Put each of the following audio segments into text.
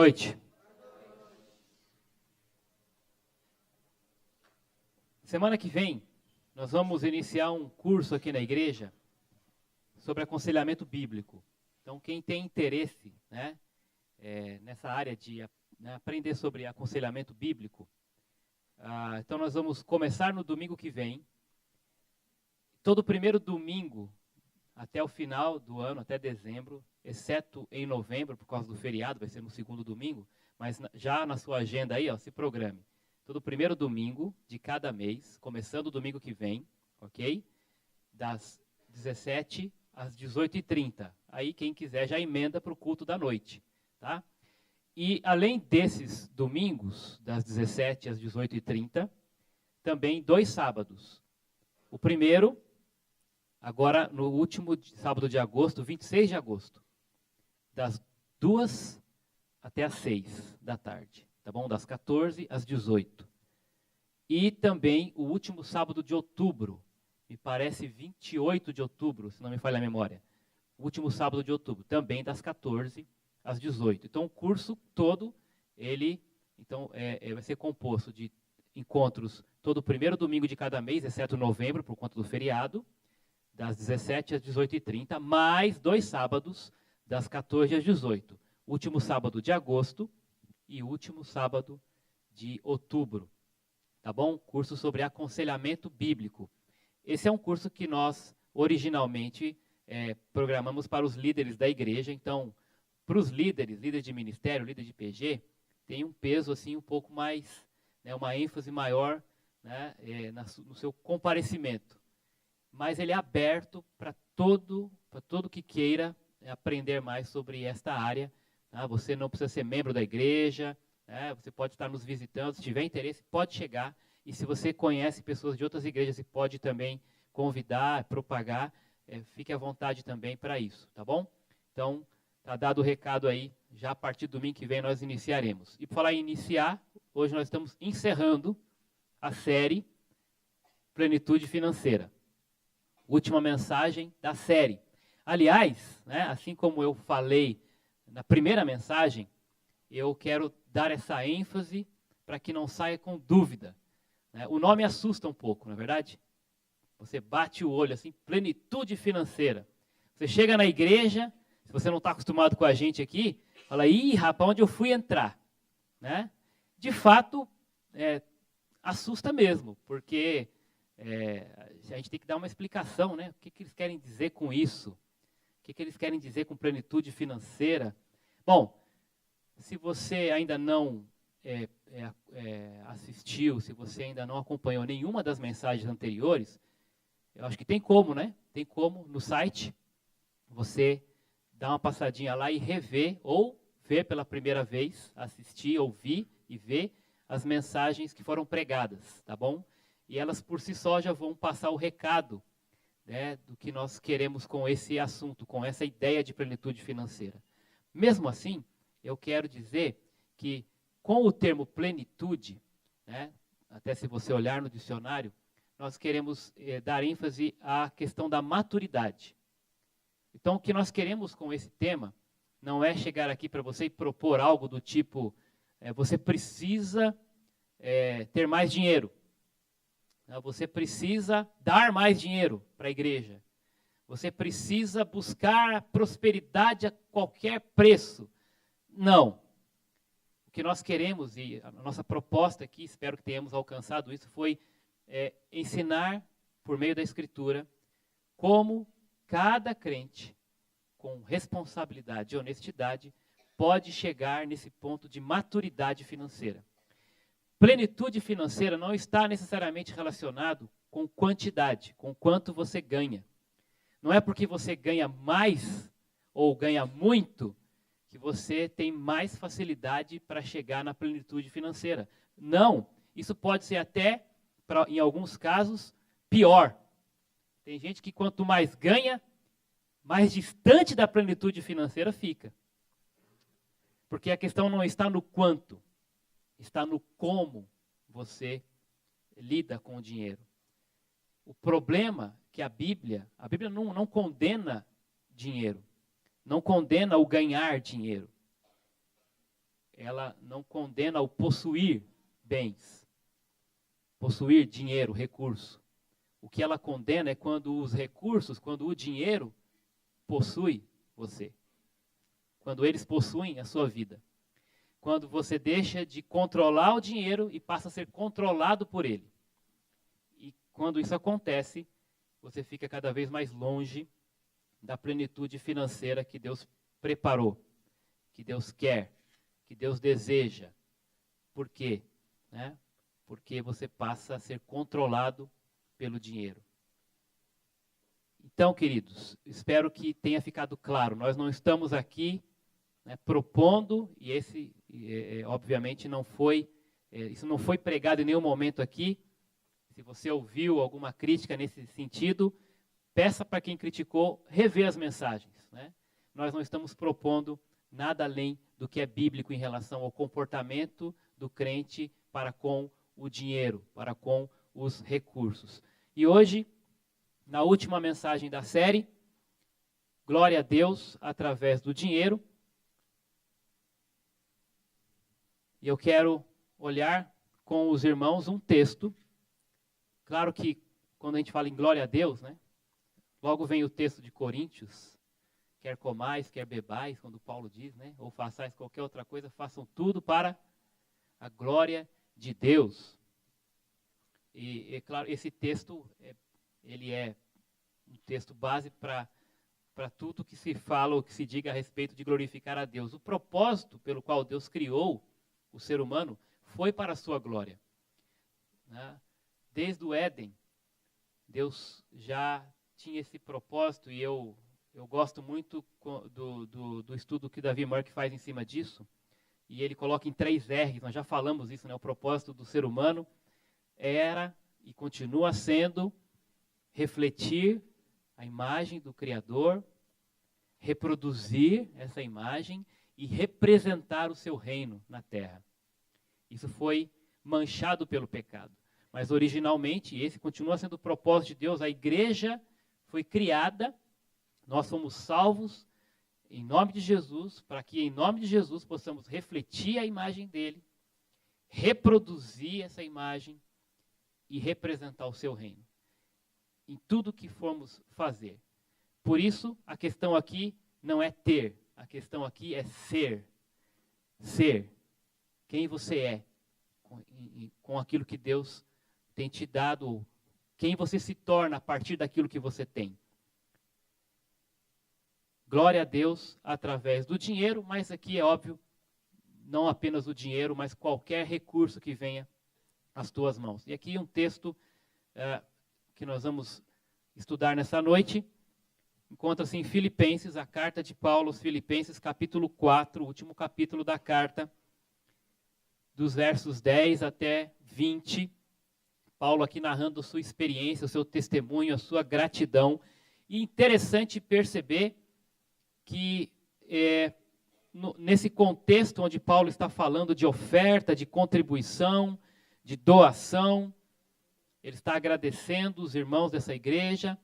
noite. Semana que vem, nós vamos iniciar um curso aqui na igreja sobre aconselhamento bíblico. Então, quem tem interesse, nessa área de aprender sobre aconselhamento bíblico, então nós vamos começar no domingo que vem. Todo primeiro domingo, até o final do ano, até dezembro, exceto em novembro, por causa do feriado, vai ser no segundo domingo, mas já na sua agenda aí, se programe. Todo primeiro domingo de cada mês, começando o domingo que vem, ok? Das 17 às 18h30. Aí quem quiser já emenda para o culto da noite, tá? E além desses domingos, das 17 às 18h30, também 2 sábados. O primeiro, agora no último sábado de agosto, 26 de agosto, das 2 até as 6 da tarde, tá bom? Das 14 às 18. E também o último sábado de outubro, me parece 28 de outubro, se não me falha a memória. O último sábado de outubro, também das 14 às 18. Então o curso todo, ele vai ser composto de encontros todo primeiro domingo de cada mês, exceto novembro, por conta do feriado, das 17 às 18h30, mais 2 sábados, das 14 às 18. Último sábado de agosto e último sábado de outubro. Tá bom? Curso sobre aconselhamento bíblico. Esse é um curso que nós, originalmente, programamos para os líderes da igreja. Então, para os líderes de ministério, líder de PG, tem um peso assim um pouco mais, uma ênfase maior, no seu comparecimento. Mas ele é aberto para todo que queira aprender mais sobre esta área. Tá? Você não precisa ser membro da igreja, você pode estar nos visitando, se tiver interesse, pode chegar. E se você conhece pessoas de outras igrejas e pode também convidar, propagar, fique à vontade também para isso, tá bom? Então, está dado o recado aí, já a partir do domingo que vem nós iniciaremos. E por falar em iniciar, hoje nós estamos encerrando a série Plenitude Financeira. Última mensagem da série. Aliás, assim como eu falei na primeira mensagem, eu quero dar essa ênfase para que não saia com dúvida. O nome assusta um pouco, não é verdade? Você bate o olho assim, plenitude financeira. Você chega na igreja, se você não está acostumado com a gente aqui, fala, ih, rapaz, onde eu fui entrar? De fato, assusta mesmo, porque a gente tem que dar uma explicação, O que eles querem dizer com isso? O que eles querem dizer com plenitude financeira? Bom, se você ainda não assistiu, se você ainda não acompanhou nenhuma das mensagens anteriores, eu acho que tem como, Tem como no site você dar uma passadinha lá e rever ou ver pela primeira vez, assistir, ouvir e ver as mensagens que foram pregadas, tá bom? E elas por si só já vão passar o recado, do que nós queremos com esse assunto, com essa ideia de plenitude financeira. Mesmo assim, eu quero dizer que com o termo plenitude, até se você olhar no dicionário, nós queremos dar ênfase à questão da maturidade. Então, o que nós queremos com esse tema não é chegar aqui para você e propor algo do tipo, você precisa ter mais dinheiro. Você precisa dar mais dinheiro para a igreja. Você precisa buscar prosperidade a qualquer preço. Não. O que nós queremos, e a nossa proposta aqui, espero que tenhamos alcançado isso, foi ensinar, por meio da Escritura, como cada crente, com responsabilidade e honestidade, pode chegar nesse ponto de maturidade financeira. Plenitude financeira não está necessariamente relacionado com quantidade, com quanto você ganha. Não é porque você ganha mais ou ganha muito que você tem mais facilidade para chegar na plenitude financeira. Não, isso pode ser até, em alguns casos, pior. Tem gente que quanto mais ganha, mais distante da plenitude financeira fica. Porque a questão não está no quanto, está no como você lida com o dinheiro. O problema é que a Bíblia não condena dinheiro, não condena o ganhar dinheiro. ela não condena o possuir bens, possuir dinheiro, recurso. O que ela condena é quando os recursos, quando o dinheiro possui você. Quando eles possuem a sua vida. Quando você deixa de controlar o dinheiro e passa a ser controlado por ele. E quando isso acontece, você fica cada vez mais longe da plenitude financeira que Deus preparou, que Deus quer, que Deus deseja. Por quê? Né? Porque você passa a ser controlado pelo dinheiro. Então, queridos, espero que tenha ficado claro. Nós não estamos aqui, né, propondo, e esse, obviamente, não foi, isso não foi pregado em nenhum momento aqui. Se você ouviu alguma crítica nesse sentido, peça para quem criticou rever as mensagens. Né? Nós não estamos propondo nada além do que é bíblico em relação ao comportamento do crente para com o dinheiro, para com os recursos. E hoje, na última mensagem da série, glória a Deus através do dinheiro. E eu quero olhar com os irmãos um texto. Claro que quando a gente fala em glória a Deus, né, logo vem o texto de Coríntios, quer comais, quer bebais, quando Paulo diz, né, ou façais qualquer outra coisa, façam tudo para a glória de Deus. E claro, esse texto, ele é um texto base para tudo que se fala ou que se diga a respeito de glorificar a Deus. O propósito pelo qual Deus criou o ser humano foi para a sua glória. Né? Desde o Éden, Deus já tinha esse propósito, e eu gosto muito do estudo que Davi Mark faz em cima disso, e ele coloca em 3 R's, nós já falamos isso, né? O propósito do ser humano era e continua sendo refletir a imagem do Criador, reproduzir essa imagem e representar o seu reino na terra. Isso foi manchado pelo pecado. Mas originalmente, esse continua sendo o propósito de Deus. A igreja foi criada, nós fomos salvos em nome de Jesus, para que em nome de Jesus possamos refletir a imagem dele, reproduzir essa imagem e representar o seu reino em tudo que formos fazer. Por isso, a questão aqui não é ter, a questão aqui é ser. Ser quem você é, com aquilo que Deus tem te dado, quem você se torna a partir daquilo que você tem. Glória a Deus através do dinheiro, mas aqui é óbvio, não apenas o dinheiro, mas qualquer recurso que venha às tuas mãos. E aqui um texto que nós vamos estudar nessa noite, encontra-se em Filipenses, a carta de Paulo aos Filipenses, capítulo 4, o último capítulo da carta, dos versos 10 até 20. Paulo aqui narrando sua experiência, o seu testemunho, a sua gratidão. E interessante perceber que nesse contexto onde Paulo está falando de oferta, de contribuição, de doação, ele está agradecendo os irmãos dessa igreja.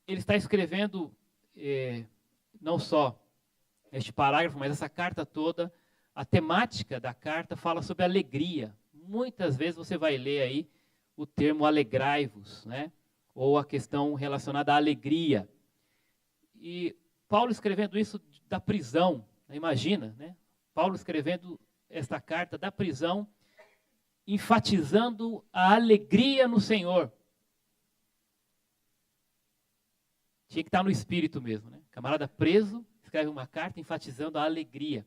Ele está escrevendo não só este parágrafo, mas essa carta toda. A temática da carta fala sobre alegria. Muitas vezes você vai ler aí o termo alegrai-vos, né? Ou a questão relacionada à alegria. E Paulo escrevendo isso da prisão, imagina, né? Paulo escrevendo esta carta da prisão, enfatizando a alegria no Senhor. Tinha que estar no espírito mesmo, né? Camarada preso, escreve uma carta enfatizando a alegria.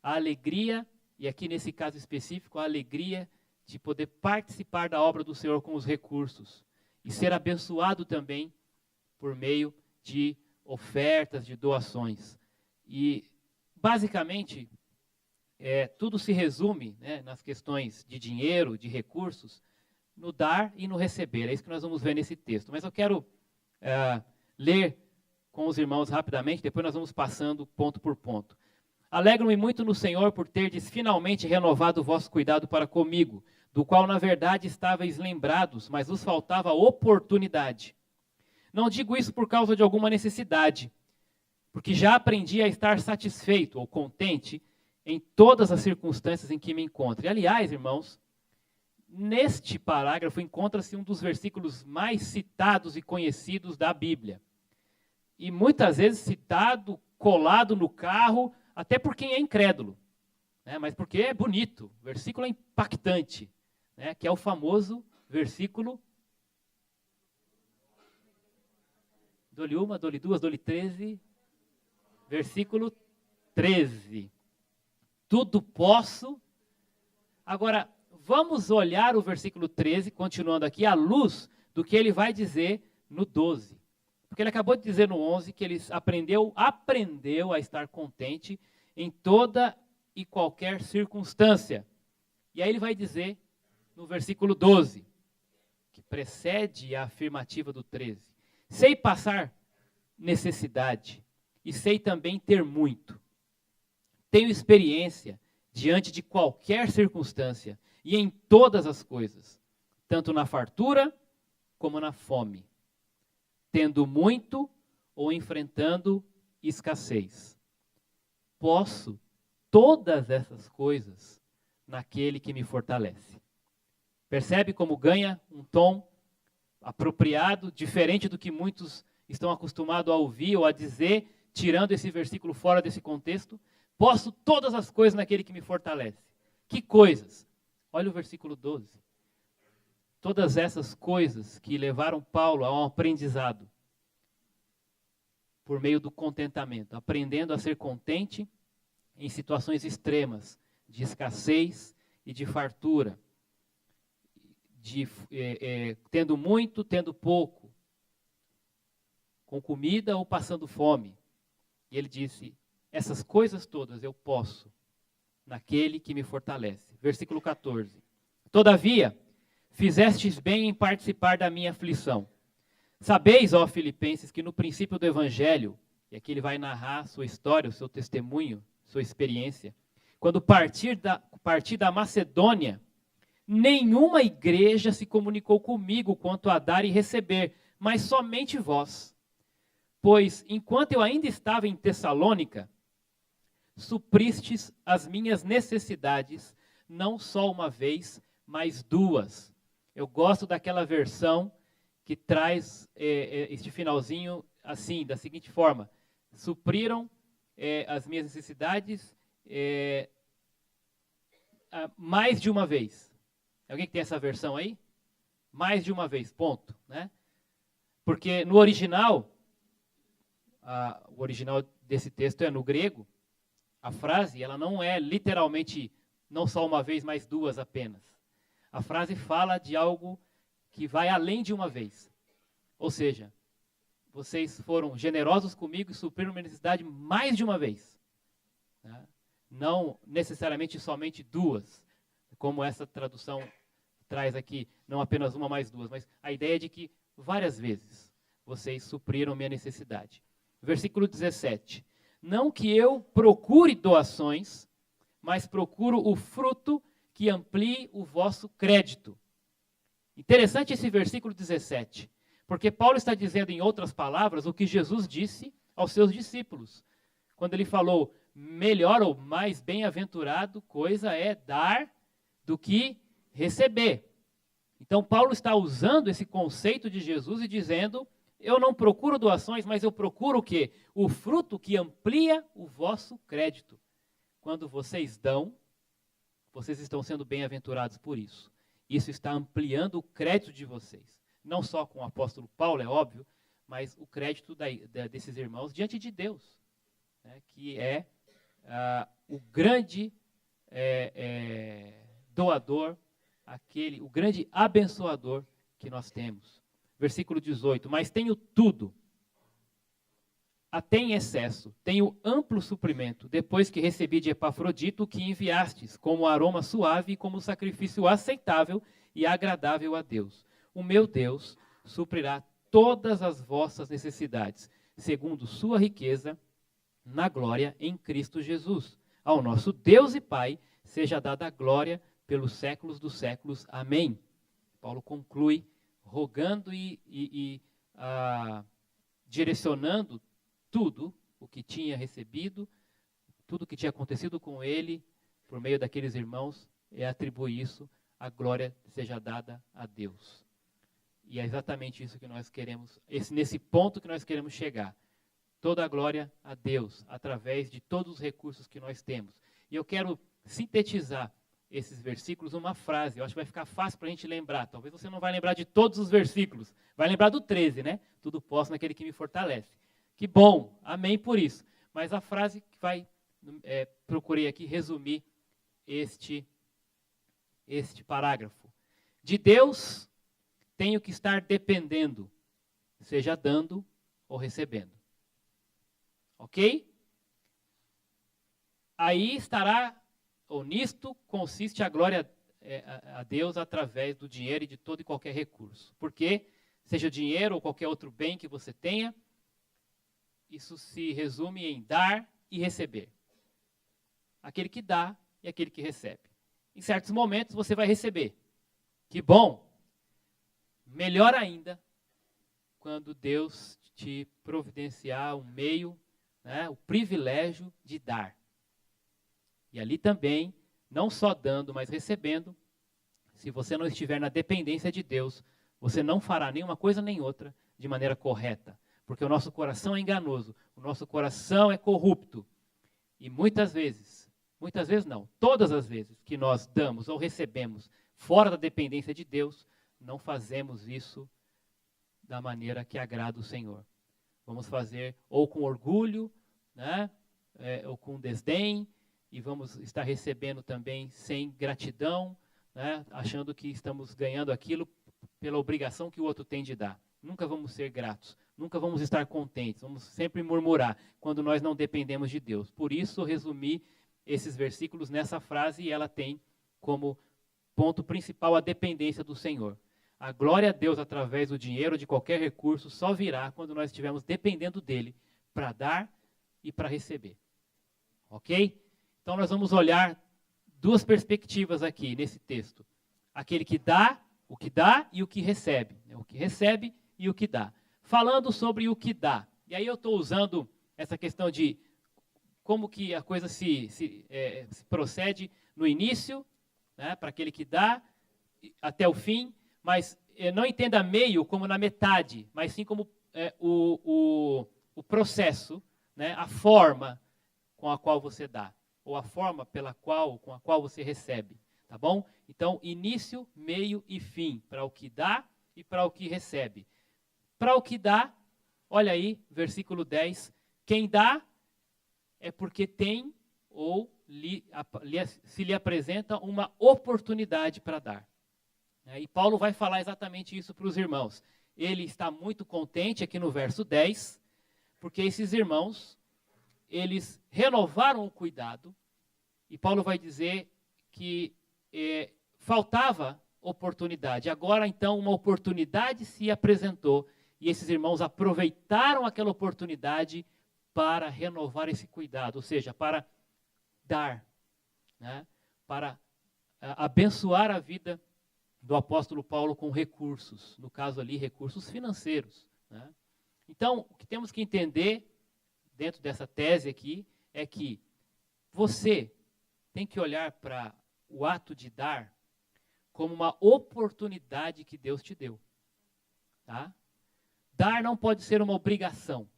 A alegria, e aqui nesse caso específico, a alegria de poder participar da obra do Senhor com os recursos. E ser abençoado também por meio de ofertas, de doações. E, basicamente, tudo se resume, né, nas questões de dinheiro, de recursos, no dar e no receber. É isso que nós vamos ver nesse texto. Mas eu quero ler com os irmãos rapidamente, depois nós vamos passando ponto por ponto. Alegro-me muito no Senhor por terdes finalmente renovado o vosso cuidado para comigo, do qual na verdade estáveis lembrados, mas vos faltava oportunidade. Não digo isso por causa de alguma necessidade, porque já aprendi a estar satisfeito ou contente em todas as circunstâncias em que me encontro. E, aliás, irmãos, neste parágrafo encontra-se um dos versículos mais citados e conhecidos da Bíblia. E muitas vezes citado, colado no carro, até por quem é incrédulo, né? Mas porque é bonito, o versículo é impactante, né? Que é o famoso versículo, dou-lhe uma, dou-lhe duas, dou-lhe 13, versículo 13. Tudo posso. Agora, vamos olhar o versículo 13, continuando aqui, à luz do que ele vai dizer no 12. Porque ele acabou de dizer no 11 que ele aprendeu a estar contente em toda e qualquer circunstância. E aí ele vai dizer no versículo 12, que precede a afirmativa do 13. Sei passar necessidade e sei também ter muito. Tenho experiência diante de qualquer circunstância e em todas as coisas, tanto na fartura como na fome, tendo muito ou enfrentando escassez. Posso todas essas coisas naquele que me fortalece. Percebe como ganha um tom apropriado, diferente do que muitos estão acostumados a ouvir ou a dizer, tirando esse versículo fora desse contexto? Posso todas as coisas naquele que me fortalece. Que coisas? Olha o versículo 12. Todas essas coisas que levaram Paulo a um aprendizado por meio do contentamento, aprendendo a ser contente em situações extremas de escassez e de fartura, de tendo muito, tendo pouco, com comida ou passando fome. E ele disse, essas coisas todas eu posso naquele que me fortalece. Versículo 14. Todavia, fizestes bem em participar da minha aflição. Sabeis, ó Filipenses, que no princípio do Evangelho, e aqui ele vai narrar sua história, o seu testemunho, sua experiência, quando parti da Macedônia, nenhuma igreja se comunicou comigo quanto a dar e receber, mas somente vós. Pois, enquanto eu ainda estava em Tessalônica, supristes as minhas necessidades, não só uma vez, mas duas. Eu gosto daquela versão que traz este finalzinho assim, da seguinte forma: supriram as minhas necessidades mais de uma vez. Alguém que tem essa versão aí? Mais de uma vez, ponto, né? Porque no original, o original desse texto é no grego, a frase ela não é literalmente não só uma vez, mas duas apenas. A frase fala de algo que vai além de uma vez. Ou seja, vocês foram generosos comigo e supriram minha necessidade mais de uma vez, né? Não necessariamente somente duas, como essa tradução traz aqui, não apenas uma mais duas, mas a ideia é de que várias vezes vocês supriram minha necessidade. Versículo 17. Não que eu procure doações, mas procuro o fruto que amplie o vosso crédito. Interessante esse versículo 17, porque Paulo está dizendo, em outras palavras, o que Jesus disse aos seus discípulos, quando ele falou, melhor ou mais bem-aventurado coisa é dar do que receber. Então Paulo está usando esse conceito de Jesus e dizendo, eu não procuro doações, mas eu procuro o quê? O fruto que amplia o vosso crédito. Quando vocês dão, vocês estão sendo bem-aventurados por isso. Isso está ampliando o crédito de vocês. Não só com o apóstolo Paulo, é óbvio, mas o crédito desses irmãos diante de Deus, né, que é o grande doador, o grande abençoador que nós temos. Versículo 18, mas tenho tudo, até em excesso, tenho amplo suprimento, depois que recebi de Epafrodito o que enviastes, como aroma suave e como sacrifício aceitável e agradável a Deus. O meu Deus suprirá todas as vossas necessidades, segundo sua riqueza, na glória em Cristo Jesus. Ao nosso Deus e Pai, seja dada a glória pelos séculos dos séculos. Amém. Paulo conclui rogando e direcionando tudo o que tinha recebido tudo que tinha acontecido com ele, por meio daqueles irmãos, e atribui isso, a glória seja dada a Deus. E é exatamente isso que nós queremos, nesse ponto que nós queremos chegar. Toda a glória a Deus, através de todos os recursos que nós temos. E eu quero sintetizar esses versículos numa frase. Eu acho que vai ficar fácil para a gente lembrar. Talvez você não vai lembrar de todos os versículos. Vai lembrar do 13, né? Tudo posso naquele que me fortalece. Que bom, amém por isso. Mas a frase que procurei aqui resumir este parágrafo. De Deus tenho que estar dependendo, seja dando ou recebendo. Ok? Aí estará, ou nisto consiste a glória a Deus através do dinheiro e de todo e qualquer recurso. Porque, seja dinheiro ou qualquer outro bem que você tenha, isso se resume em dar e receber. Aquele que dá e aquele que recebe. Em certos momentos você vai receber. Que bom! Melhor ainda, quando Deus te providenciar um meio, né, o privilégio de dar. E ali também, não só dando, mas recebendo, se você não estiver na dependência de Deus, você não fará nenhuma coisa nem outra de maneira correta. Porque o nosso coração é enganoso, o nosso coração é corrupto. E muitas vezes não, todas as vezes que nós damos ou recebemos fora da dependência de Deus, não fazemos isso da maneira que agrada o Senhor. Vamos fazer ou com orgulho, né, ou com desdém, e vamos estar recebendo também sem gratidão, né, achando que estamos ganhando aquilo pela obrigação que o outro tem de dar. Nunca vamos ser gratos, nunca vamos estar contentes, vamos sempre murmurar quando nós não dependemos de Deus. Por isso, resumi esses versículos nessa frase, e ela tem como ponto principal a dependência do Senhor. A glória a Deus através do dinheiro, de qualquer recurso, só virá quando nós estivermos dependendo dele para dar e para receber. Ok? Então nós vamos olhar duas perspectivas aqui nesse texto. Aquele que dá, o que dá e o que recebe. O que recebe e o que dá. Falando sobre o que dá. E aí eu estou usando essa questão de como que a coisa se procede no início, né, para aquele que dá, até o fim, mas não entenda meio como na metade, mas sim como o processo, né, a forma com a qual você dá, ou a forma com a qual você recebe, tá bom? Então, início, meio e fim, para o que dá e para o que recebe. Para o que dá, olha aí, versículo 10, quem dá é porque tem ou se lhe apresenta uma oportunidade para dar. E Paulo vai falar exatamente isso para os irmãos. Ele está muito contente aqui no verso 10, porque esses irmãos, eles renovaram o cuidado, e Paulo vai dizer que faltava oportunidade. Agora, então, uma oportunidade se apresentou, e esses irmãos aproveitaram aquela oportunidade para renovar esse cuidado, ou seja, para dar, né, para abençoar a vida do apóstolo Paulo com recursos, no caso ali, recursos financeiros. Né? Então, o que temos que entender, dentro dessa tese aqui, é que você tem que olhar para o ato de dar como uma oportunidade que Deus te deu. Tá? Dar não pode ser uma obrigação.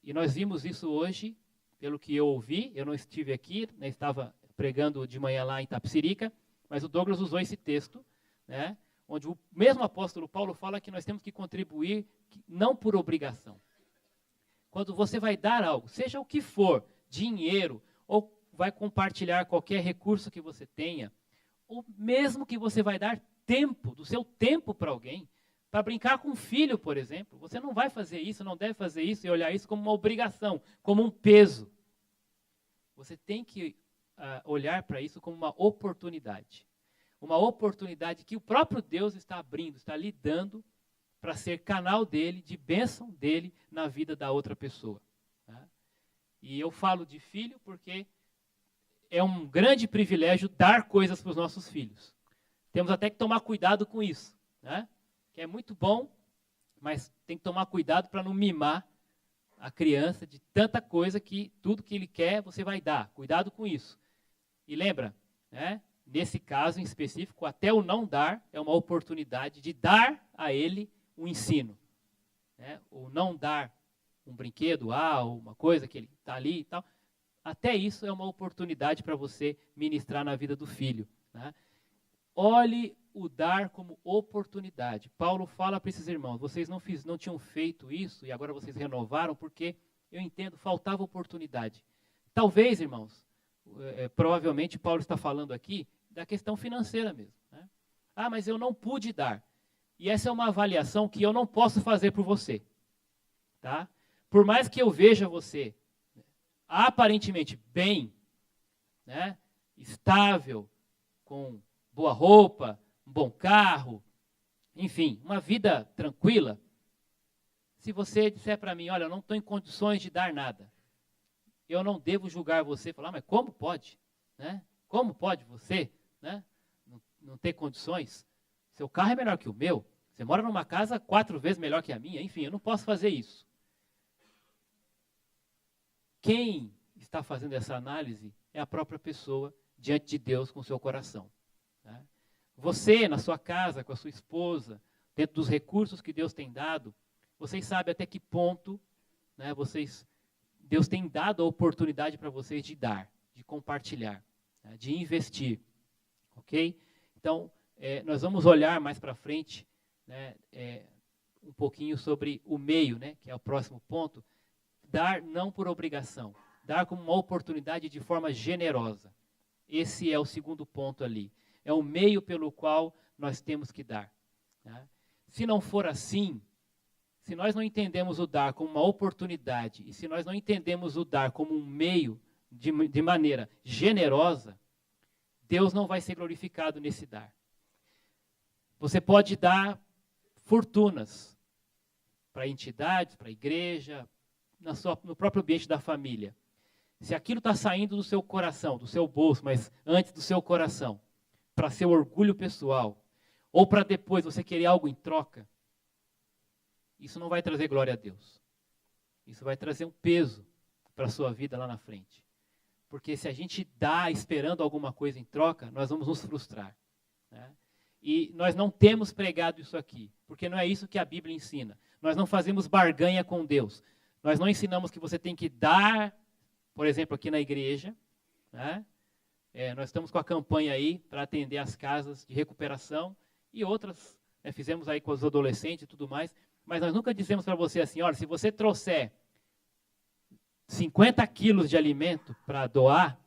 E nós vimos isso hoje, pelo que eu ouvi, eu não estive aqui, né, estava pregando de manhã lá em Itapecerica, mas o Douglas usou esse texto, né, onde o mesmo apóstolo Paulo fala que nós temos que contribuir não por obrigação. Quando você vai dar algo, seja o que for, dinheiro, ou vai compartilhar qualquer recurso que você tenha, ou mesmo que você vai dar tempo, do seu tempo para alguém, para brincar com um filho, por exemplo, você não vai fazer isso, não deve fazer isso e olhar isso como uma obrigação, como um peso. Você tem que olhar para isso como uma oportunidade. Uma oportunidade que o próprio Deus está abrindo, está lhe dando para ser canal dele, de bênção dele na vida da outra pessoa. Tá? E eu falo de filho porque é um grande privilégio dar coisas para os nossos filhos. Temos até que tomar cuidado com isso, né? Que é muito bom, mas tem que tomar cuidado para não mimar a criança de tanta coisa que tudo que ele quer você vai dar. Cuidado com isso. E lembra, né, nesse caso em específico, até o não dar é uma oportunidade de dar a ele um ensino. Né? O não dar um brinquedo, ou uma coisa que ele está ali e tal, até isso é uma oportunidade para você ministrar na vida do filho. Né? Olhe o dar como oportunidade. Paulo fala para esses irmãos, vocês não tinham feito isso e agora vocês renovaram porque, eu entendo, faltava oportunidade. Talvez, irmãos, provavelmente Paulo está falando aqui da questão financeira mesmo. Né? Mas eu não pude dar. E essa é uma avaliação que eu não posso fazer por você. Tá? Por mais que eu veja você aparentemente bem, né, estável, com boa roupa, um bom carro, enfim, uma vida tranquila, se você disser para mim, olha, eu não estou em condições de dar nada, eu não devo julgar você, falar, mas como pode? Né? Como pode você, né, não ter condições? Seu carro é melhor que o meu, você mora numa casa 4 vezes melhor que a minha, enfim, eu não posso fazer isso. Quem está fazendo essa análise é a própria pessoa diante de Deus com o seu coração. Né? Você, na sua casa, com a sua esposa, dentro dos recursos que Deus tem dado, vocês sabem até que ponto, né, Deus tem dado a oportunidade para vocês de dar, de compartilhar, né, de investir. Ok? Então, nós vamos olhar mais para frente, né, um pouquinho sobre o meio, né, que é o próximo ponto. Dar não por obrigação, dar como uma oportunidade de forma generosa. Esse é o segundo ponto ali. É o meio pelo qual nós temos que dar. Né? Se não for assim, se nós não entendemos o dar como uma oportunidade, e se nós não entendemos o dar como um meio de maneira generosa, Deus não vai ser glorificado nesse dar. Você pode dar fortunas para entidades, para a igreja, no próprio ambiente da família. Se aquilo está saindo do seu coração, do seu bolso, mas antes do seu coração, para seu orgulho pessoal, ou para depois você querer algo em troca, isso não vai trazer glória a Deus. Isso vai trazer um peso para a sua vida lá na frente. Porque se a gente dá esperando alguma coisa em troca, nós vamos nos frustrar. Né? E nós não temos pregado isso aqui, porque não é isso que a Bíblia ensina. Nós não fazemos barganha com Deus. Nós não ensinamos que você tem que dar, por exemplo, aqui na igreja. Né? Nós estamos com a campanha aí para atender as casas de recuperação e outras, fizemos aí com os adolescentes e tudo mais, mas nós nunca dizemos para você assim, olha, se você trouxer 50 quilos de alimento para doar,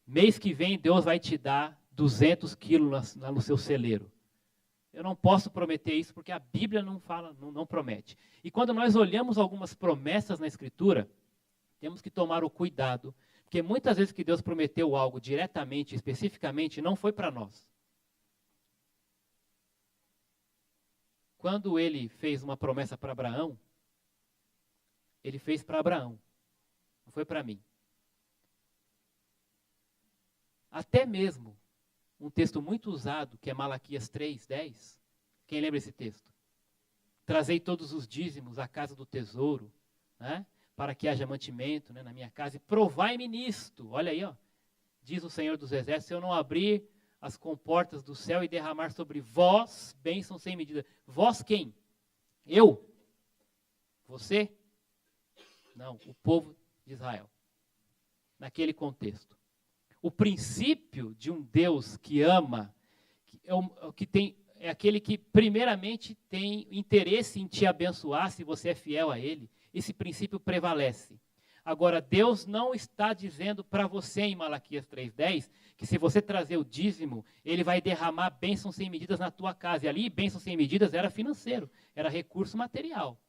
mês que vem Deus vai te dar 200 quilos lá no seu celeiro. Eu não posso prometer isso porque a Bíblia não fala, não promete. E quando nós olhamos algumas promessas na Escritura, temos que tomar o cuidado, porque muitas vezes que Deus prometeu algo diretamente, especificamente, não foi para nós. Quando ele fez uma promessa para Abraão, ele fez para Abraão, não foi para mim. Até mesmo um texto muito usado, que é Malaquias 3:10. Quem lembra esse texto? Trazei todos os dízimos à casa do tesouro, né, para que haja mantimento, né, na minha casa, e provai-me nisto. Olha aí, ó, diz o Senhor dos Exércitos, se eu não abrir as comportas do céu e derramar sobre vós bênção sem medida. Vós quem? Eu? Você? Não, o povo de Israel. Naquele contexto. O princípio de um Deus que ama, é aquele que primeiramente tem interesse em te abençoar se você é fiel a Ele. Esse princípio prevalece. Agora, Deus não está dizendo para você em Malaquias 3:10 que se você trazer o dízimo, Ele vai derramar bênçãos sem medidas na tua casa. E ali, bênçãos sem medidas era financeiro, era recurso material.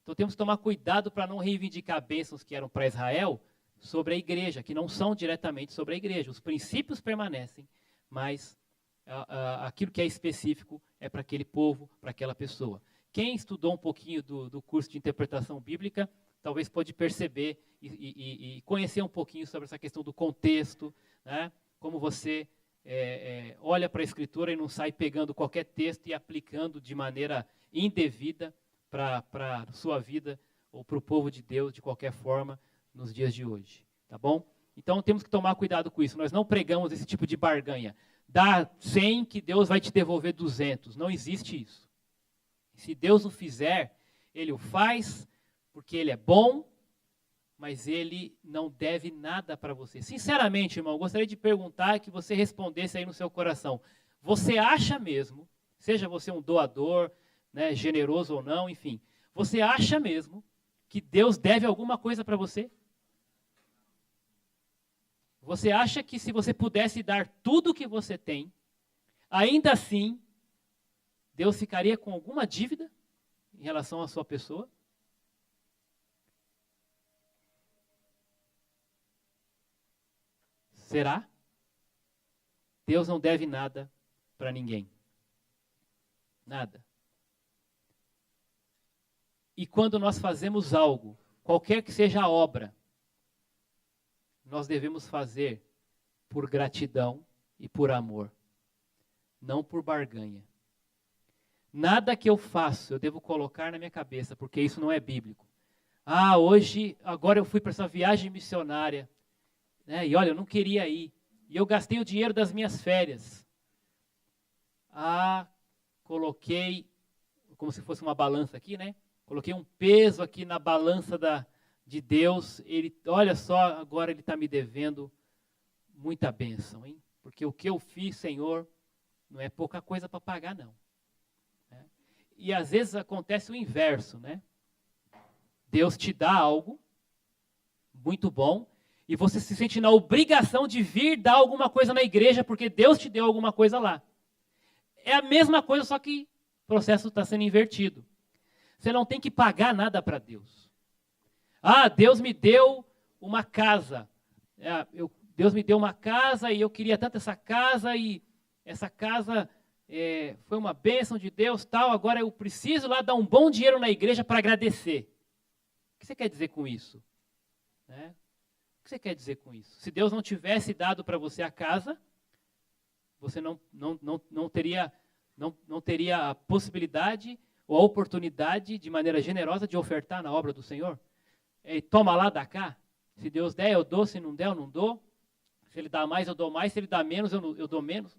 Então temos que tomar cuidado para não reivindicar bênçãos que eram para Israel sobre a igreja, que não são diretamente sobre a igreja. Os princípios permanecem, mas aquilo que é específico é para aquele povo, para aquela pessoa. Quem estudou um pouquinho do curso de interpretação bíblica, talvez pode perceber e conhecer um pouquinho sobre essa questão do contexto, né? Como você olha para a Escritura e não sai pegando qualquer texto e aplicando de maneira indevida para a sua vida ou para o povo de Deus de qualquer forma nos dias de hoje, tá bom? Então temos que tomar cuidado com isso. Nós não pregamos esse tipo de barganha. Dá 100 que Deus vai te devolver 200. Não existe isso. Se Deus o fizer, Ele o faz porque Ele é bom, mas Ele não deve nada para você. Sinceramente, irmão, eu gostaria de perguntar que você respondesse aí no seu coração. Você acha mesmo, seja você um doador, né, generoso ou não, enfim, você acha mesmo que Deus deve alguma coisa para você? Você acha que se você pudesse dar tudo o que você tem, ainda assim, Deus ficaria com alguma dívida em relação à sua pessoa? Será? Deus não deve nada para ninguém. Nada. E quando nós fazemos algo, qualquer que seja a obra, nós devemos fazer por gratidão e por amor, não por barganha. Nada que eu faço eu devo colocar na minha cabeça, porque isso não é bíblico. Agora eu fui para essa viagem missionária, né, e olha, eu não queria ir, e eu gastei o dinheiro das minhas férias. Coloquei, como se fosse uma balança aqui, né? Coloquei um peso aqui na balança de Deus. Olha só, agora Ele está me devendo muita bênção, hein? Porque o que eu fiz, Senhor, não é pouca coisa para pagar, não. Né? E às vezes acontece o inverso, né? Deus te dá algo muito bom e você se sente na obrigação de vir dar alguma coisa na igreja porque Deus te deu alguma coisa lá. É a mesma coisa, só que o processo está sendo invertido. Você não tem que pagar nada para Deus. Deus me deu uma casa. Deus me deu uma casa e eu queria tanto essa casa e essa casa foi uma bênção de Deus, tal. Agora eu preciso lá dar um bom dinheiro na igreja para agradecer. O que você quer dizer com isso? Né? O que você quer dizer com isso? Se Deus não tivesse dado para você a casa, você não teria a possibilidade ou a oportunidade, de maneira generosa, de ofertar na obra do Senhor? Toma lá, dá cá. Se Deus der, eu dou. Se não der, eu não dou. Se Ele dá mais, eu dou mais. Se Ele dá menos, eu dou menos.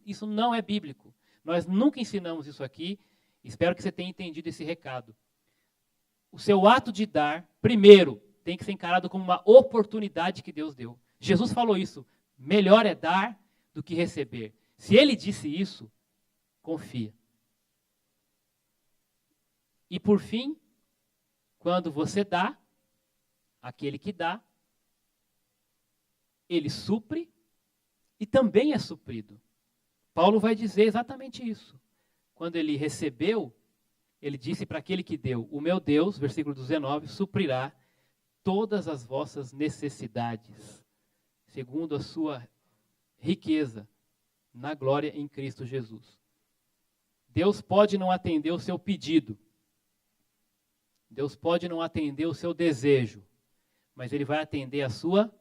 Isso não é bíblico. Nós nunca ensinamos isso aqui. Espero que você tenha entendido esse recado. O seu ato de dar, primeiro, tem que ser encarado como uma oportunidade que Deus deu. Jesus falou isso. Melhor é dar do que receber. Se Ele disse isso, confia. E por fim, quando você dá, aquele que dá, ele supre e também é suprido. Paulo vai dizer exatamente isso. Quando ele recebeu, ele disse para aquele que deu: o meu Deus, versículo 19, suprirá todas as vossas necessidades, segundo a sua riqueza na glória em Cristo Jesus. Deus pode não atender o seu pedido. Deus pode não atender o seu desejo, mas Ele vai atender a sua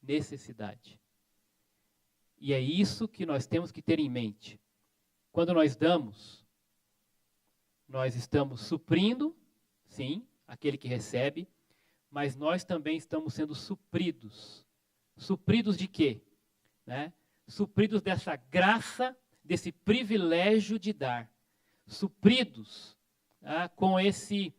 necessidade. E é isso que nós temos que ter em mente. Quando nós damos, nós estamos suprindo, sim, aquele que recebe, mas nós também estamos sendo supridos. Supridos de quê? Né? Supridos dessa graça, desse privilégio de dar. Supridos com esse...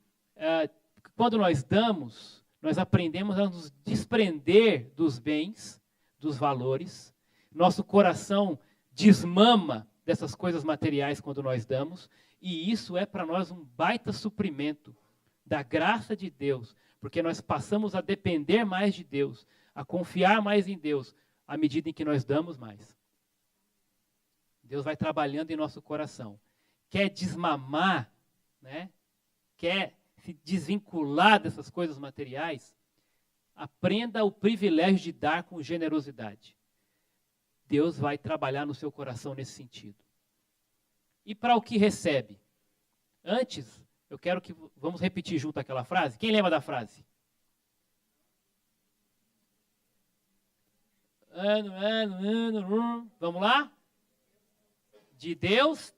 quando nós damos, nós aprendemos a nos desprender dos bens, dos valores. Nosso coração desmama dessas coisas materiais quando nós damos. E isso é para nós um baita suprimento da graça de Deus. Porque nós passamos a depender mais de Deus, a confiar mais em Deus, à medida em que nós damos mais. Deus vai trabalhando em nosso coração. Quer desmamar, né? Quer se desvincular dessas coisas materiais? Aprenda o privilégio de dar com generosidade. Deus vai trabalhar no seu coração nesse sentido. E para o que recebe? Antes, eu quero que vamos repetir junto aquela frase. Quem lembra da frase? Vamos lá? De Deus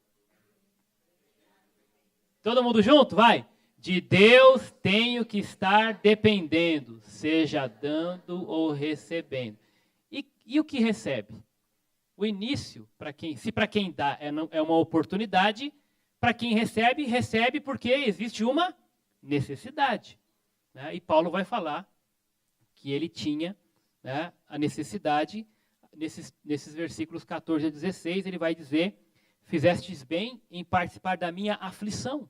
Todo mundo junto? Vai. De Deus tenho que estar dependendo, seja dando ou recebendo. E o que recebe? O início, se para quem dá é uma oportunidade, para quem recebe, recebe porque existe uma necessidade. Né? E Paulo vai falar que ele tinha, né, a necessidade, nesses versículos 14 a 16, ele vai dizer: fizestes bem em participar da minha aflição.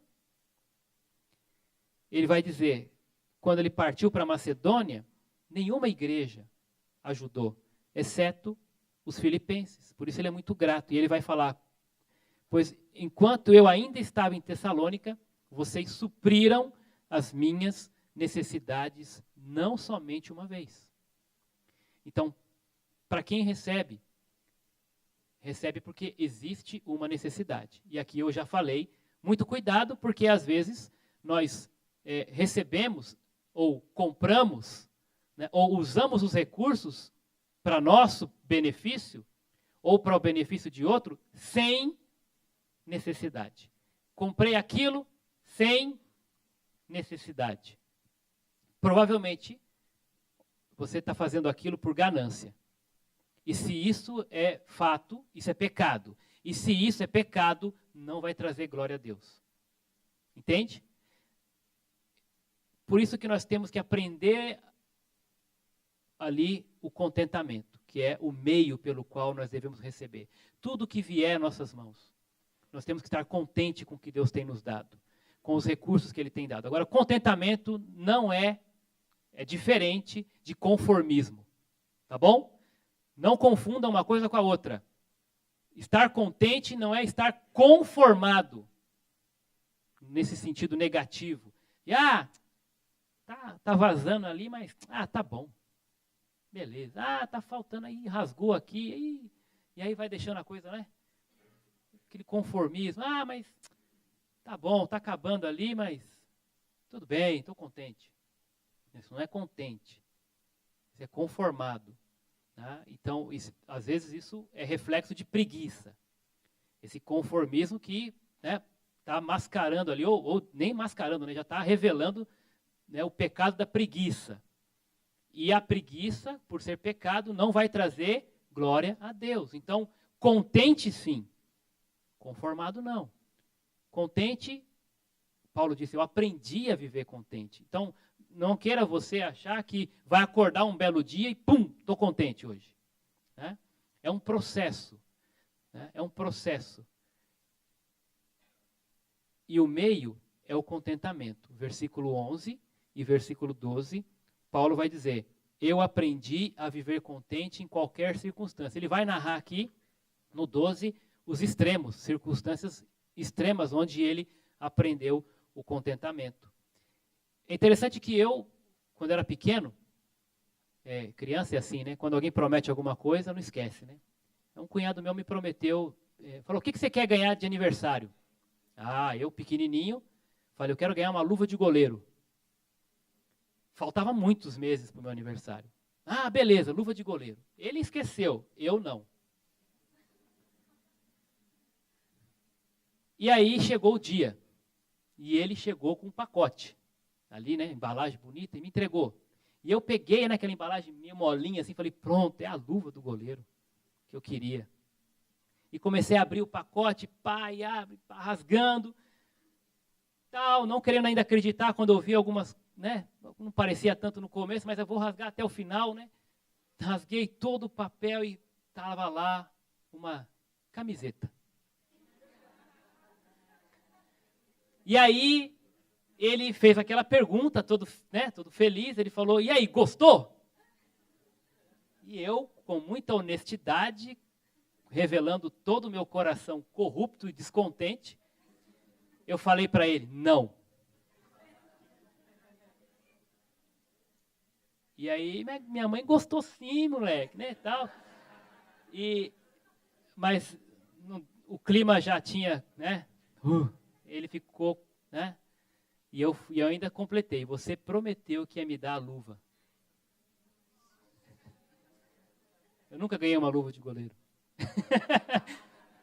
Ele vai dizer, quando ele partiu para Macedônia, nenhuma igreja ajudou, exceto os filipenses. Por isso ele é muito grato. E ele vai falar: pois enquanto eu ainda estava em Tessalônica, vocês supriram as minhas necessidades não somente uma vez. Então, para quem recebe, recebe porque existe uma necessidade. E aqui eu já falei, muito cuidado, porque às vezes nós recebemos ou compramos, né, ou usamos os recursos para nosso benefício ou para o benefício de outro sem necessidade. Comprei aquilo sem necessidade. Provavelmente você está fazendo aquilo por ganância. E se isso é fato, isso é pecado. E se isso é pecado, não vai trazer glória a Deus. Entende? Por isso que nós temos que aprender ali o contentamento, que é o meio pelo qual nós devemos receber. Tudo que vier às nossas mãos, nós temos que estar contente com o que Deus tem nos dado, com os recursos que Ele tem dado. Agora, contentamento não é diferente de conformismo, tá bom? Não confunda uma coisa com a outra. Estar contente não é estar conformado, nesse sentido negativo. E, tá vazando ali, mas, tá bom. Beleza. Tá faltando aí, rasgou aqui, e aí vai deixando a coisa, né? Aquele conformismo. Mas tá bom, tá acabando ali, mas tudo bem, estou contente. Isso não é contente. Isso é conformado. Tá? Então, às vezes isso é reflexo de preguiça. Esse conformismo que tá mascarando ali, ou nem mascarando, né? Já está revelando, né, o pecado da preguiça. E a preguiça, por ser pecado, não vai trazer glória a Deus. Então, contente sim, conformado não. Contente, Paulo disse, eu aprendi a viver contente. Então, não queira você achar que vai acordar um belo dia e pum, estou contente hoje. Né? É um processo. Né? É um processo. E o meio é o contentamento. Versículo 11 e versículo 12, Paulo vai dizer, eu aprendi a viver contente em qualquer circunstância. Ele vai narrar aqui, no 12, os extremos, circunstâncias extremas onde ele aprendeu o contentamento. É interessante que eu, quando era pequeno, criança é assim, né? Quando alguém promete alguma coisa, não esquece, né? Um cunhado meu me prometeu, falou, o que você quer ganhar de aniversário? Eu pequenininho, falei, eu quero ganhar uma luva de goleiro. Faltava muitos meses para o meu aniversário. Beleza, luva de goleiro. Ele esqueceu, eu não. E aí chegou o dia. E ele chegou com um pacote. Ali, né, embalagem bonita, e me entregou. E eu peguei naquela embalagem meio molinha, assim, falei, pronto, é a luva do goleiro que eu queria. E comecei a abrir o pacote, abre, rasgando, tal, não querendo ainda acreditar quando eu vi algumas, né, não parecia tanto no começo, mas eu vou rasgar até o final, né. Rasguei todo o papel e estava lá uma camiseta. E aí, ele fez aquela pergunta, todo feliz, ele falou, e aí, gostou? E eu, com muita honestidade, revelando todo o meu coração corrupto e descontente, eu falei para ele, não. E aí, minha mãe gostou sim, moleque, né, tal. Mas o clima já tinha, né, ele ficou, né, e eu ainda completei, você prometeu que ia me dar a luva. Eu nunca ganhei uma luva de goleiro.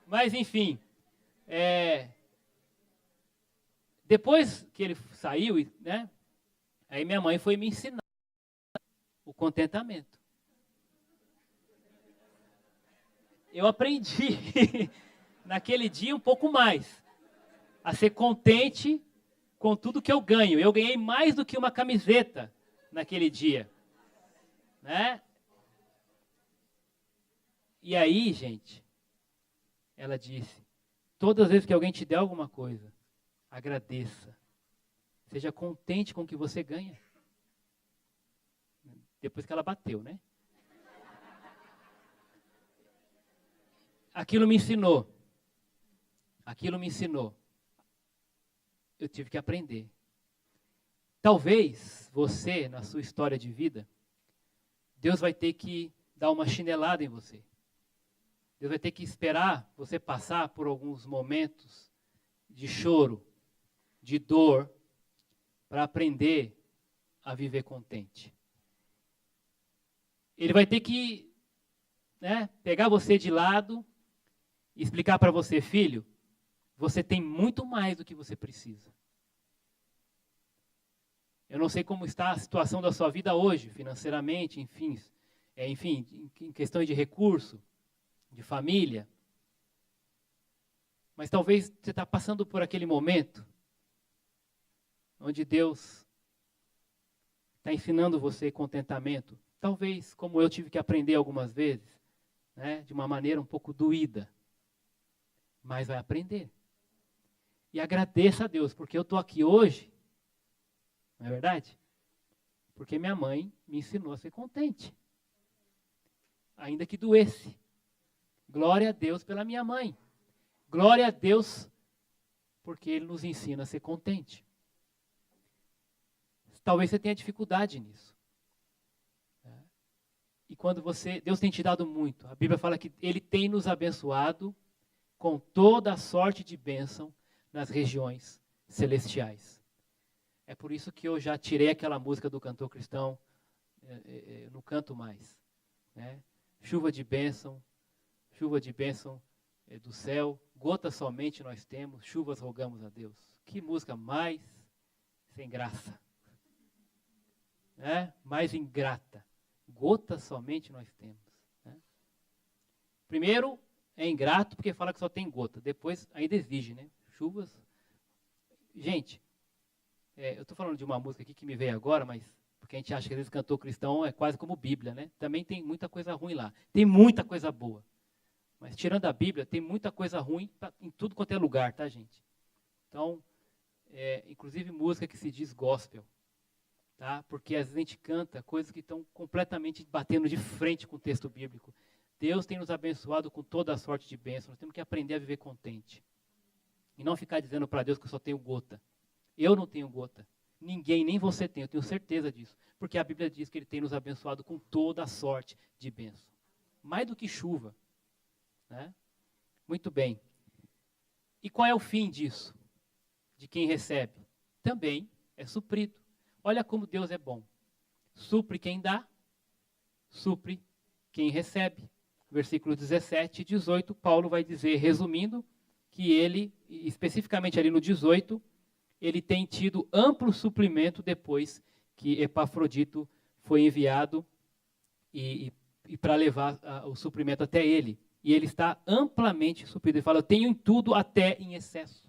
Mas, enfim, Depois que ele saiu, né, aí minha mãe foi me ensinar o contentamento. Eu aprendi naquele dia um pouco mais a ser contente com tudo que eu ganho. Eu ganhei mais do que uma camiseta naquele dia, né? E aí, gente, ela disse, todas as vezes que alguém te der alguma coisa, agradeça. Seja contente com o que você ganha. Depois que ela bateu, né? Aquilo me ensinou. Eu tive que aprender. Talvez você, na sua história de vida, Deus vai ter que dar uma chinelada em você. Deus vai ter que esperar você passar por alguns momentos de choro, de dor, para aprender a viver contente. Ele vai ter que, né, pegar você de lado e explicar para você, filho, você tem muito mais do que você precisa. Eu não sei como está a situação da sua vida hoje, financeiramente, enfim, em questões de recurso, de família. Mas talvez você está passando por aquele momento onde Deus está ensinando você contentamento. Talvez, como eu tive que aprender algumas vezes, né, de uma maneira um pouco doída. Mas vai aprender. E agradeça a Deus, porque eu estou aqui hoje, não é verdade? Porque minha mãe me ensinou a ser contente. Ainda que doesse. Glória a Deus pela minha mãe. Glória a Deus porque Ele nos ensina a ser contente. Talvez você tenha dificuldade nisso. E quando Deus tem te dado muito. A Bíblia fala que Ele tem nos abençoado com toda a sorte de bênção nas regiões celestiais. É por isso que eu já tirei aquela música do cantor cristão, não canto mais. Né? Chuva de bênção do céu, gotas somente nós temos, chuvas rogamos a Deus. Que música mais sem graça. Né? Mais ingrata. Gotas somente nós temos. Né? Primeiro, é ingrato porque fala que só tem gota. Depois, ainda exige, né? Chuvas. Gente, eu estou falando de uma música aqui que me veio agora, mas porque a gente acha que às vezes cantor cristão é quase como Bíblia, né? Também tem muita coisa ruim lá. Tem muita coisa boa. Mas tirando a Bíblia, tem muita coisa ruim em tudo quanto é lugar, tá, gente? Então, inclusive música que se diz gospel. Tá? Porque às vezes a gente canta coisas que estão completamente batendo de frente com o texto bíblico. Deus tem nos abençoado com toda a sorte de bênção. Nós temos que aprender a viver contente. E não ficar dizendo para Deus que eu só tenho gota. Eu não tenho gota. Ninguém, nem você tem, eu tenho certeza disso. Porque a Bíblia diz que Ele tem nos abençoado com toda a sorte de bênção. Mais do que chuva. Né? Muito bem. E qual é o fim disso? De quem recebe? Também é suprido. Olha como Deus é bom. Supre quem dá, supre quem recebe. Versículo 17 e 18, Paulo vai dizer, resumindo, que ele, especificamente ali no 18, ele tem tido amplo suprimento depois que Epafrodito foi enviado e para levar o suprimento até ele. E ele está amplamente suprido. Ele fala, eu tenho em tudo até em excesso.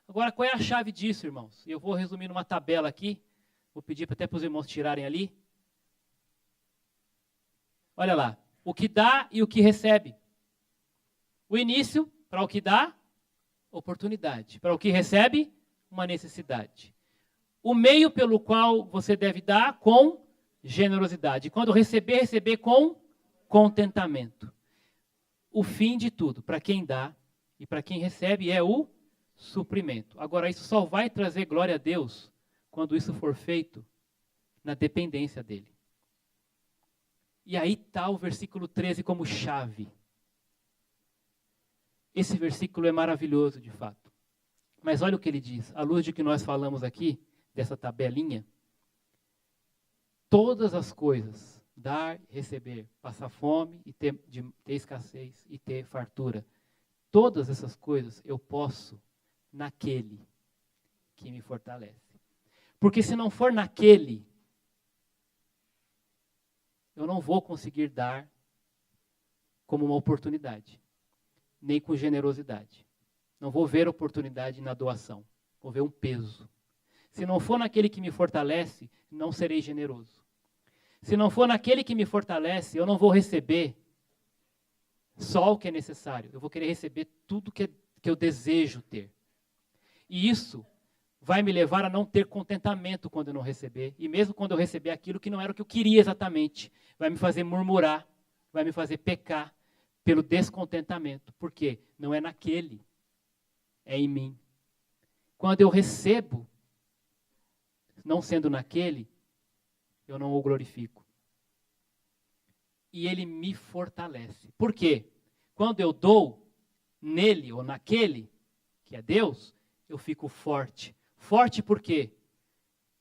Agora, qual é a chave disso, irmãos? Eu vou resumir numa tabela aqui. Vou pedir até para os irmãos tirarem ali. Olha lá. O que dá e o que recebe. O início, para o que dá, oportunidade. Para o que recebe, uma necessidade. O meio pelo qual você deve dar com generosidade. Quando receber com contentamento. O fim de tudo, para quem dá e para quem recebe, é o suprimento. Agora, isso só vai trazer glória a Deus quando isso for feito na dependência dele. E aí está o versículo 13 como chave. Esse versículo é maravilhoso, de fato. Mas olha o que ele diz. À luz de que nós falamos aqui, dessa tabelinha, todas as coisas, dar, receber, passar fome e ter escassez e ter fartura, todas essas coisas eu posso naquele que me fortalece. Porque se não for naquele, eu não vou conseguir dar como uma oportunidade, nem com generosidade. Não vou ver oportunidade na doação, vou ver um peso. Se não for naquele que me fortalece, não serei generoso. Se não for naquele que me fortalece, eu não vou receber só o que é necessário. Eu vou querer receber tudo que eu desejo ter. E isso vai me levar a não ter contentamento quando eu não receber. E mesmo quando eu receber aquilo que não era o que eu queria exatamente, vai me fazer murmurar, vai me fazer pecar pelo descontentamento. Por quê? Não é naquele, é em mim. Quando eu recebo, não sendo naquele, eu não o glorifico. E ele me fortalece. Por quê? Quando eu dou nele ou naquele, que é Deus, eu fico forte. Forte por quê?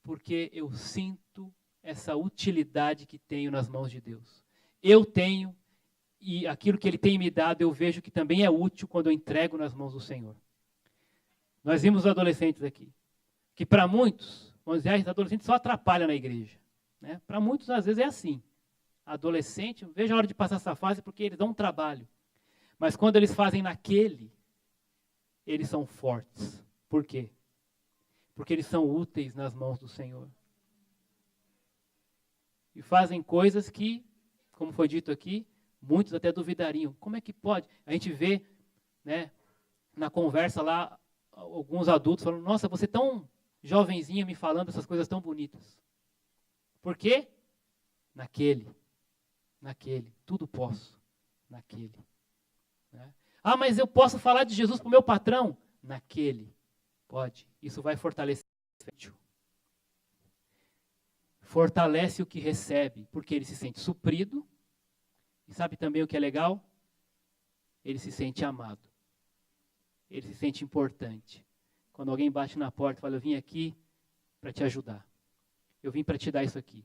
Porque eu sinto essa utilidade que tenho nas mãos de Deus. Eu tenho, e aquilo que Ele tem me dado, eu vejo que também é útil quando eu entrego nas mãos do Senhor. Nós vimos os adolescentes aqui, que para muitos, vamos dizer, os adolescentes só atrapalham na igreja. Né? Para muitos, às vezes, é assim. Adolescente, veja a hora de passar essa fase, porque eles dão um trabalho. Mas quando eles fazem naquele, eles são fortes. Por quê? Porque eles são úteis nas mãos do Senhor. E fazem coisas que, como foi dito aqui, muitos até duvidariam. Como é que pode? A gente vê, né, na conversa lá, alguns adultos falando, nossa, você tão jovenzinha me falando essas coisas tão bonitas. Por quê? Naquele, tudo posso, naquele. Né? Ah, mas eu posso falar de Jesus para o meu patrão? Naquele, pode. Isso vai fortalecer. Fortalece o que recebe, porque ele se sente suprido. E sabe também o que é legal? Ele se sente amado. Ele se sente importante. Quando alguém bate na porta e fala, eu vim aqui para te ajudar. Eu vim para te dar isso aqui.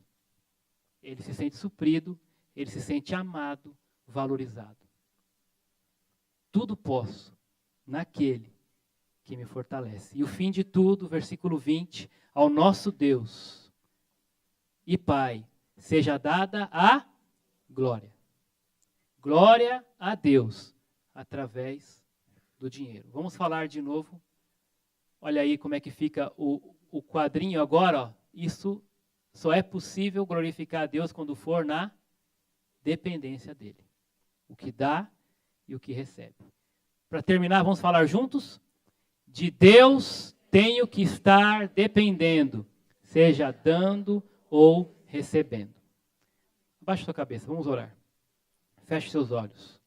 Ele se sente suprido, ele se sente amado, valorizado. Tudo posso naquele que me fortalece. E o fim de tudo, versículo 20, ao nosso Deus e Pai, seja dada a glória. Glória a Deus, através do dinheiro. Vamos falar de novo. Olha aí como é que fica o quadrinho agora. Ó. Isso só é possível glorificar a Deus quando for na dependência dele. O que dá e o que recebe. Para terminar, vamos falar juntos? De Deus tenho que estar dependendo, seja dando ou recebendo. Abaixe sua cabeça, vamos orar. Feche seus olhos.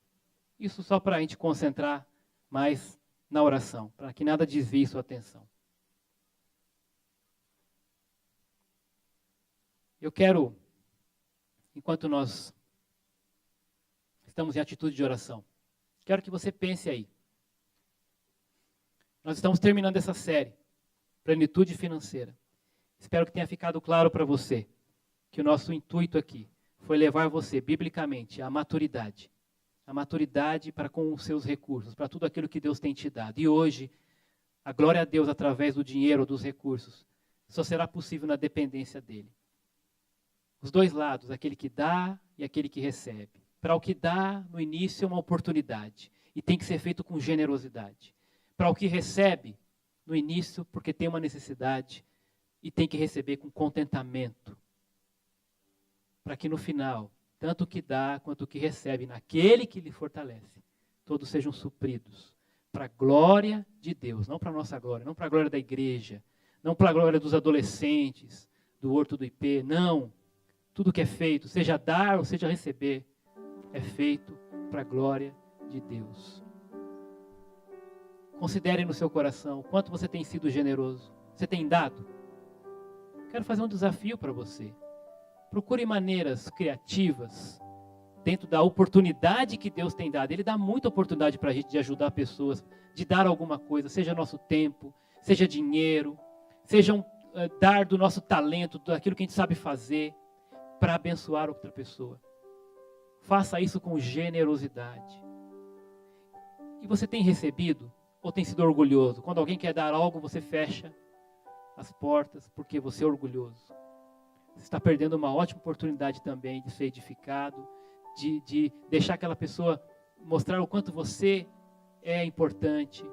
Isso só para a gente concentrar mais na oração, para que nada desvie sua atenção. Eu quero, enquanto nós estamos em atitude de oração, quero que você pense aí. Nós estamos terminando essa série, Plenitude Financeira. Espero que tenha ficado claro para você que o nosso intuito aqui foi levar você, biblicamente, à maturidade. A maturidade para com os seus recursos, para tudo aquilo que Deus tem te dado. E hoje, a glória a Deus através do dinheiro, dos recursos, só será possível na dependência dEle. Os dois lados, aquele que dá e aquele que recebe. Para o que dá, no início, é uma oportunidade. E tem que ser feito com generosidade. Para o que recebe, no início, porque tem uma necessidade. E tem que receber com contentamento. Para que no final, tanto o que dá quanto o que recebe, naquele que lhe fortalece, todos sejam supridos. Para a glória de Deus, não para a nossa glória, não para a glória da igreja, não para a glória dos adolescentes, do Horto do IP, não. Tudo que é feito, seja dar ou seja receber, é feito para a glória de Deus. Considere no seu coração o quanto você tem sido generoso. Você tem dado? Quero fazer um desafio para você. Procure maneiras criativas, dentro da oportunidade que Deus tem dado. Ele dá muita oportunidade para a gente de ajudar pessoas, de dar alguma coisa, seja nosso tempo, seja dinheiro, seja dar do nosso talento, daquilo que a gente sabe fazer, para abençoar outra pessoa. Faça isso com generosidade. E você tem recebido ou tem sido orgulhoso? Quando alguém quer dar algo, você fecha as portas porque você é orgulhoso. Você está perdendo uma ótima oportunidade também de ser edificado, de deixar aquela pessoa mostrar o quanto você é importante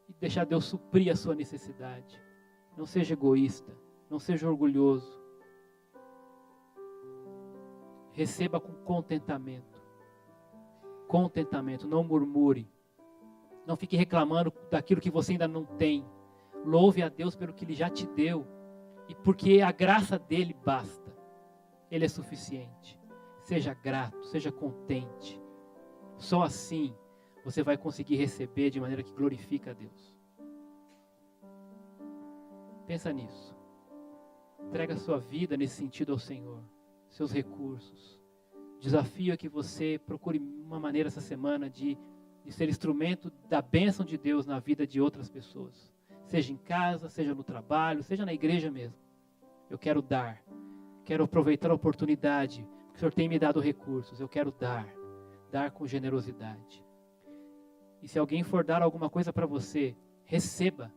e deixar Deus suprir a sua necessidade. Não seja egoísta, não seja orgulhoso. Receba com contentamento. Contentamento, não murmure. Não fique reclamando daquilo que você ainda não tem. Louve a Deus pelo que Ele já te deu. E porque a graça dEle basta. Ele é suficiente. Seja grato, seja contente. Só assim você vai conseguir receber de maneira que glorifica a Deus. Pensa nisso. Entrega a sua vida nesse sentido ao Senhor. Seus recursos. Desafio é que você procure uma maneira essa semana de ser instrumento da bênção de Deus na vida de outras pessoas. Seja em casa, seja no trabalho, seja na igreja mesmo. Eu quero dar. Quero aproveitar a oportunidade. O Senhor tem me dado recursos. Eu quero dar. Dar com generosidade. E se alguém for dar alguma coisa para você, receba.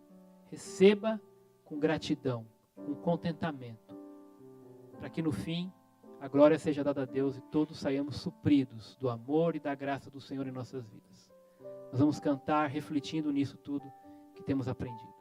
Receba com gratidão, com contentamento. Para que no fim a glória seja dada a Deus e todos saiamos supridos do amor e da graça do Senhor em nossas vidas. Nós vamos cantar refletindo nisso tudo que temos aprendido.